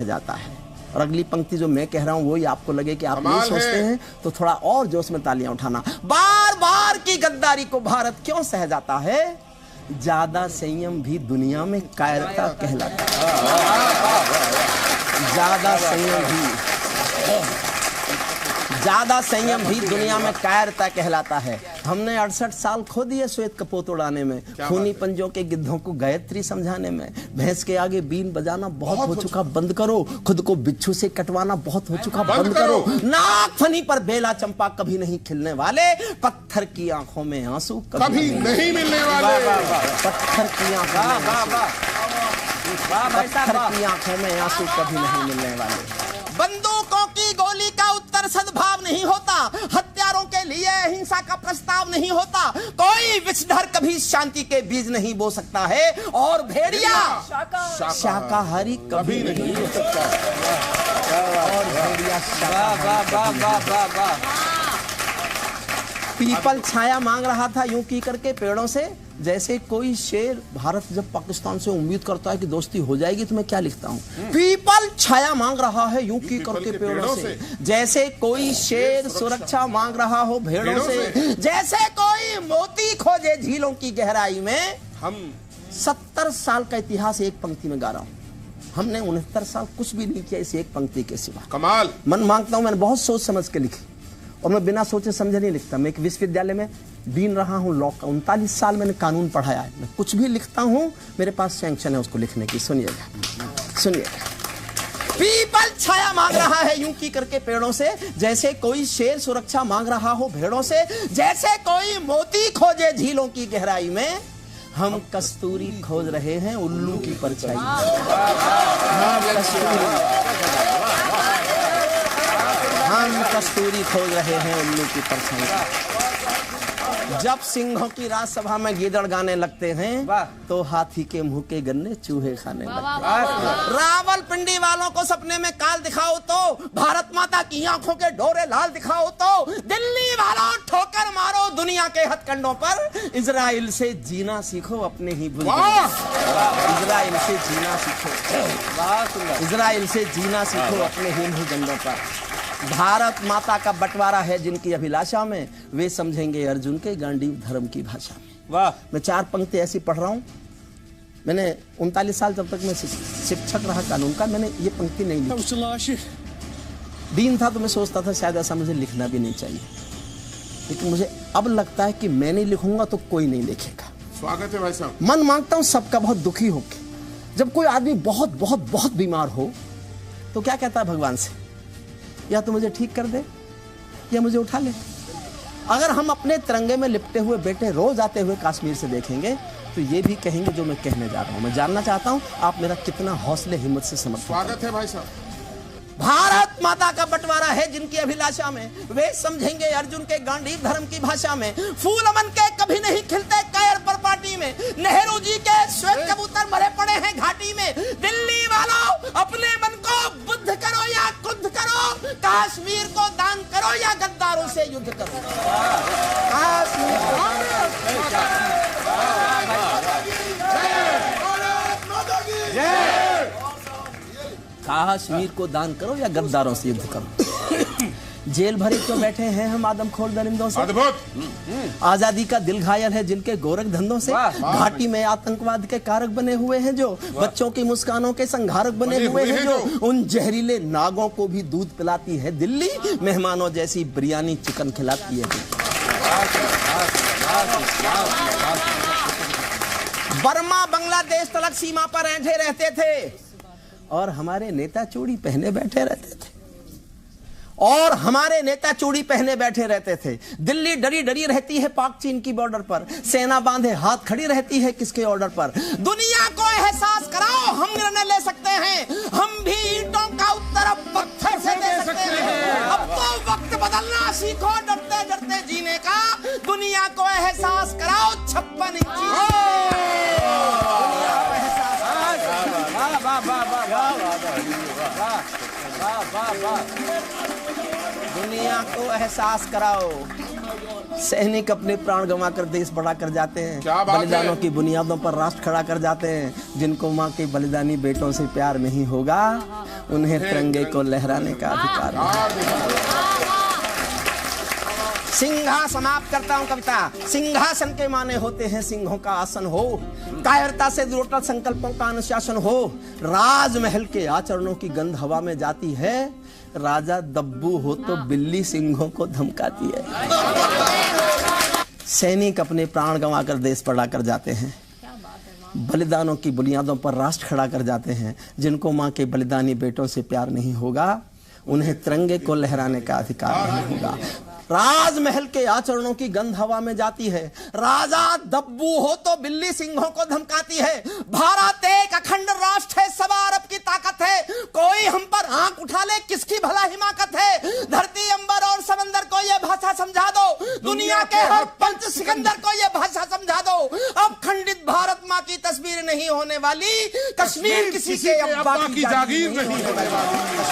जाता है। और अगली पंक्ति जो मैं कह रहा हूं वही आपको लगे कि आप नहीं सोचते हैं तो थोड़ा और जोश में तालियां उठाना। बार बार की गद्दारी को भारत क्यों सह जाता है? ज्यादा संयम भी दुनिया में कायरता कहलाता है। ज्यादा संयम भी दुनिया में कायरता कहलाता है। हमने 68 साल खो दिए श्वेत कपोत उड़ाने में, खूनी पंजों के गिद्धों को गायत्री समझाने में। भैंस के आगे बीन बजाना बहुत हो चुका, बंद करो। खुद को बिच्छू से कटवाना बहुत हो चुका, बंद करो। नाक फनी पर बेला चंपा कभी नहीं खिलने वाले, पत्थर की आंखों में आंसू कभी नहीं मिलने वाले। पत्थर की आंखों में आंसू कभी नहीं मिलने वाले। बंदूकों की गोली का उत्तर सद्भाव नहीं होता, हत्यारों के लिए हिंसा का प्रस्ताव नहीं होता। कोई विषधर कभी शांति के बीज नहीं बो सकता है, और भेड़िया शाकाहारी कभी नहीं हो सकता। और भेड़िया पीपल छाया मांग रहा था यूं की करके पेड़ों से, जैसे कोई शेर। भारत जब पाकिस्तान से उम्मीद करता है कि दोस्ती हो जाएगी तो मैं क्या लिखता हूँ? पीपल छाया मांग रहा है यूं की करके पेड़ों से, जैसे कोई शेर सुरक्षा मांग रहा हो भेड़ों से, जैसे कोई मोती खोजे झीलों की गहराई में। हम 70 साल का इतिहास एक पंक्ति में गा रहा हूँ। हमने 69 साल कुछ भी नहीं किया इस एक पंक्ति के सिवा। कमाल। मन मांगता हूं, मैंने बहुत सोच समझ के लिखी, और मैं बिना सोचे समझे नहीं लिखता। मैं एक विश्वविद्यालय में बीन रहा हूं लॉ का, 39 साल मैंने कानून पढ़ाया है। मैं कुछ भी लिखता हूं मेरे पास सैंक्शन है उसको लिखने की। सुनिएगा। पीपल छाया मांग रहा है यूं की करके पेड़ों से, जैसे कोई शेर सुरक्षा मांग रहा हो भेड़ों से, जैसे कोई मोती खोजे झीलों की गहराई में। हम कस्तूरी खोज रहे हैं उल्लू की परछाई। हम कस्तूरी खोज रहे हैं उल्लू की परछाई। जब सिंहों की राजसभा में गीदड़ गाने लगते हैं तो हाथी के मुंह के गन्ने चूहे खाने लगते हैं। रावलपिंडी वालों को सपने में काल दिखाओ तो, भारत माता की आंखों के डोरे लाल दिखाओ तो, दिल्ली वालों ठोकर मारो दुनिया के हथकंडों पर। इजराइल से जीना सीखो अपने ही भूल। इजराइल से जीना सीखो, इजराइल से जीना सीखो अपने ही भूखंडों पर। भारत माता का बंटवारा है जिनकी अभिलाषा में, वे समझेंगे अर्जुन के गांडीव धर्म की भाषा में। वाह। मैं 4 पंक्ति ऐसी पढ़ रहा हूं। मैंने 39 साल जब तक मैं शिक्षक रहा कानून का, मैंने ये पंक्ति नहीं लिखी। दीन था तो मैं सोचता था शायद ऐसा मुझे लिखना भी नहीं चाहिए, लेकिन मुझे अब लगता है कि मैं नहीं लिखूंगा तो कोई नहीं लिखेगा। स्वागत है भाई साहब। मन मांगता हूं सबका बहुत दुखी होके, जब कोई आदमी बहुत बहुत बहुत बीमार हो तो क्या कहता है भगवान से? या तो मुझे ठीक कर दे या मुझे उठा ले। अगर हम अपने तिरंगे में लिपटे हुए बेटे रोज आते हुए कश्मीर से देखेंगे तो ये भी कहेंगे जो मैं कहने जा रहा हूं। मैं जानना चाहता हूं आप मेरा कितना हौसले हिम्मत से समर्थन। स्वागत है भाई साहब। भारत माता का बंटवारा है जिनकी अभिलाषा में, वे समझेंगे अर्जुन के गांडीव धर्म की भाषा में। फूल अमन के कभी नहीं खिलते कायर पर पार्टी में, नेहरू जी के श्वेत कबूतर मरे पड़े हैं घाटी में। दिल्ली वालों अपने मन को बुद्ध करो या कुद्ध करो, कश्मीर को दान करो या गद्दारों से युद्ध करो। कश्मीर को दान करो या गद्दारों से युद्ध करो। जेल भरे क्यों बैठे हैं हम आदमखोर दरिंदों से? आजादी का दिल घायल है जिनके गोरख धंधों से। घाटी में आतंकवाद के कारक बने हुए हैं जो, बच्चों की मुस्कानों के संघारक बने हुए हैं जो। उन जहरीले नागों को भी दूध पिलाती है दिल्ली, मेहमानों जैसी बिरयानी चिकन खिलाती है। बर्मा बांग्लादेश तलक सीमा पर ऐंठे रहते थे और हमारे नेता चूड़ी पहने बैठे रहते थे, और हमारे नेता चूड़ी पहने बैठे रहते थे। दिल्ली डरी डरी रहती है पाक चीन की बॉर्डर पर, सेना बांधे हाथ खड़ी रहती है किसके ऑर्डर पर? दुनिया को एहसास कराओ हम निर्णय ले सकते हैं, हम भी ईंटों का उत्तर अब पत्थर से दे सकते हैं। अब तो वक्त बदलना सीखो डरते डरते जीने का, दुनिया को एहसास कराओ 56 इंची। दुनिया को एहसास कराओ। सैनिक अपने प्राण गंवा कर देश बढ़ा कर जाते हैं, बलिदानों की बुनियादों पर राष्ट्र खड़ा कर जाते हैं। जिनको मां के बलिदानी बेटों से प्यार नहीं होगा उन्हें तिरंगे को लहराने का अधिकार है। सिंहा समाप्त करता हूं कविता। सिंहासन के माने होते हैं सिंहों का आसन हो, कायरता से दूर संकल्पों का अनुशासन हो, राजमहल के आचरणों की गंध हवा में जाती है, राजा दब्बू हो तो बिल्ली सिंहों को धमकाती है। सैनिक अपने प्राण गंवाकर देश पर लाकर जाते हैं, बलिदानों की बुनियादों पर राष्ट्र खड़ा कर जाते हैं। जिनको मां के बलिदानी बेटों से प्यार नहीं होगा, उन्हें तिरंगे को लहराने का अधिकार नहीं होगा। राजमहल के आचरणों की गंध हवा में जाती है, राजा दब्बू हो तो बिल्ली सिंहों को धमकाती है। भारत एक अखंड राष्ट्र है, सवा अरब की ताकत है, कोई हम पर आंख उठा ले किसकी भला हिमाकत है। धरती अंबर और समंदर को ये भाषा समझा दो, दुनिया के हर पंच सिकंदर को ये भाषा समझा दो। अब खंडित भारत मां की तस्वीर नहीं होने वाली, कश्मीर किसी के अब्बा की जागीर नहीं होने वाली।